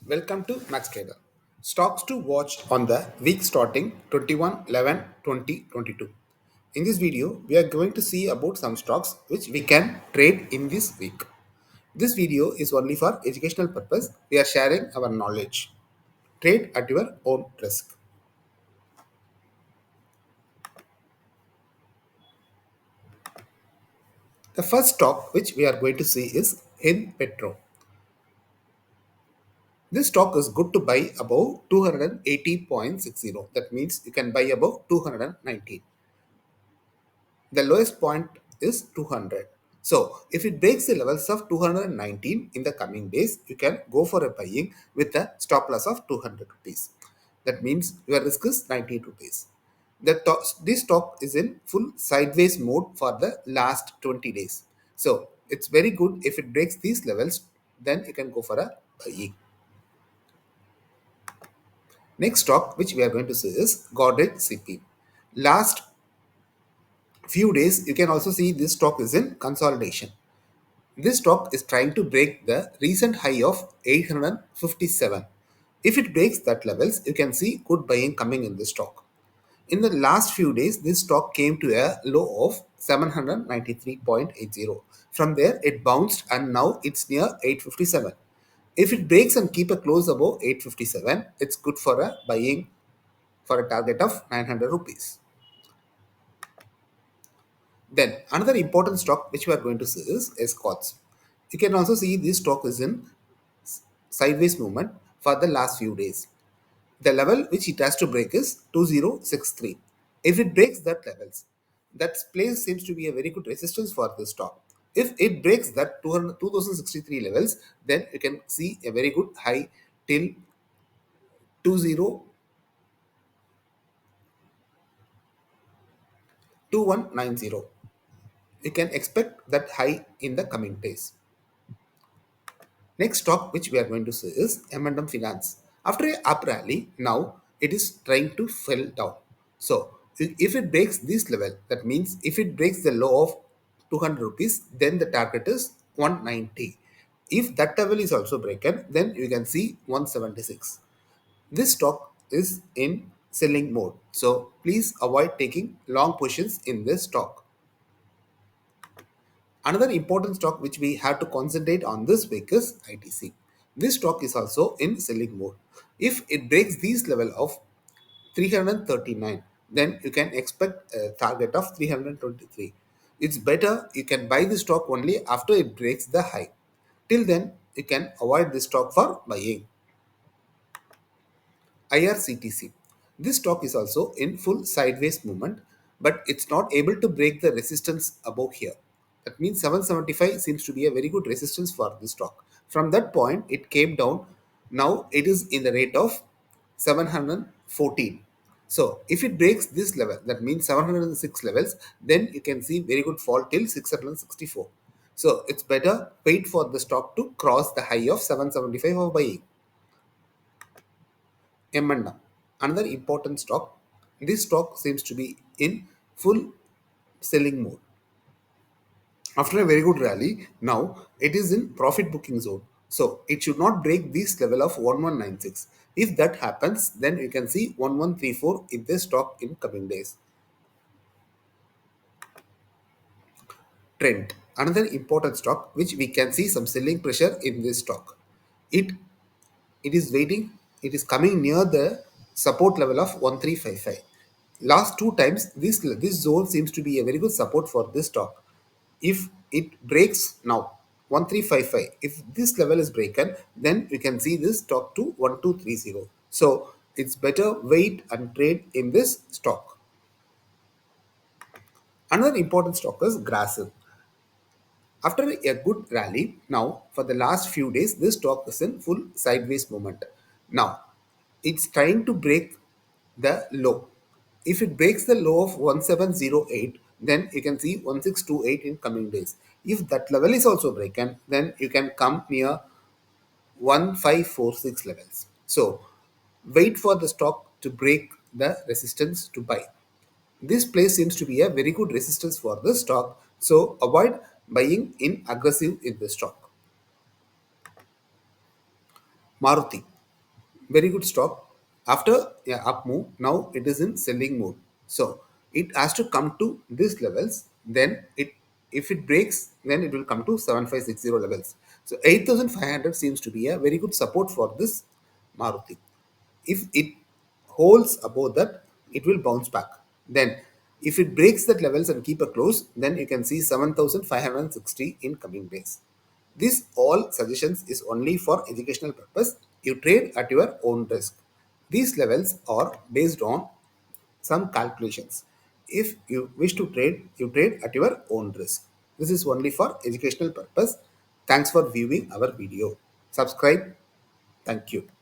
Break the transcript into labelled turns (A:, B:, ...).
A: Welcome to Max Trader. Stocks to watch on the week starting 21/11/2022. In this video, we are going to see about some stocks which we can trade in this week. This video is only for educational purpose. We are sharing our knowledge. Trade at your own risk. The first stock which we are going to see is Hind Petro. This stock is good to buy above 280.60. That means you can buy above 219. The lowest point is 200. So if it breaks the levels of 219 in the coming days, you can go for a buying with a stop loss of 200 rupees. That means your risk is 90 rupees. This stock is in full sideways mode for the last 20 days. So it's very good. If it breaks these levels, then you can go for a buying. Next stock which we are going to see is Godrej CP. Last few days, you can also see this stock is in consolidation. This stock is trying to break the recent high of 857. If it breaks that levels, you can see good buying coming in this stock. In the last few days, this stock came to a low of 793.80. From there, it bounced and now it's near 857. If it breaks and keep a close above 857, it's good for a buying for a target of 900 rupees. Then another important stock which we are going to see is Escorts. You can also see this stock is in sideways movement for the last few days. The level which it has to break is 2063. If it breaks that levels, that place seems to be a very good resistance for this stock. If it breaks that 2063 levels, then you can see a very good high till 202190. You can expect that high in the coming days. Next stock which we are going to see is M&M Finance. After a up rally, now it is trying to fell down. So if it breaks this level, that means if it breaks the low of 200 rupees, then the target is 190. If that level is also broken, then you can see 176. This stock is in selling mode. So please avoid taking long positions in this stock. Another important stock which we have to concentrate on this week is ITC. This stock is also in selling mode. If it breaks these level of 339, then you can expect a target of 323. It's better you can buy the stock only after it breaks the high. Till then, you can avoid this stock for buying. IRCTC. This stock is also in full sideways movement, but it's not able to break the resistance above here. That means 775 seems to be a very good resistance for this stock. From that point, it came down. Now it is in the rate of 714. So if it breaks this level, that means 706 levels, then you can see very good fall till 664. So it's better wait for the stock to cross the high of 775 of buying. M&M, another important stock. This stock seems to be in full selling mode. After a very good rally, now it is in profit booking zone. So it should not break this level of 1196. If that happens, then you can see 1134 in this stock in coming days. Trend, another important stock which we can see some selling pressure in this stock. It it is waiting, it is coming near the support level of 1355. Last two times this zone seems to be a very good support for this stock. If it breaks now 1355, if this level is broken, then you can see this stock to 1230. So it's better wait and trade in this stock. Another important stock is Grasim. After a good rally, now for the last few days, this stock is in full sideways movement. Now, it's trying to break the low. If it breaks the low of 1708, then you can see 1628 in coming days. If that level is also broken, then you can come near 1546 levels. So, wait for the stock to break the resistance to buy. This place seems to be a very good resistance for the stock, so avoid buying in aggressive in the stock. Maruti. very good stock. After yeah, up move, now it is in selling mode. So it has to come to these levels. Then it, if it breaks, then it will come to 7560 levels. So 8500 seems to be a very good support for this Maruti. If it holds above that, it will bounce back. Then if it breaks that levels and keep a close, then you can see 7560 in coming days. This all suggestions is only for educational purpose. You trade at your own risk. These levels are based on some calculations. If you wish to trade, you trade at your own risk. This is only for educational purpose. Thanks for viewing our video. Subscribe. Thank you.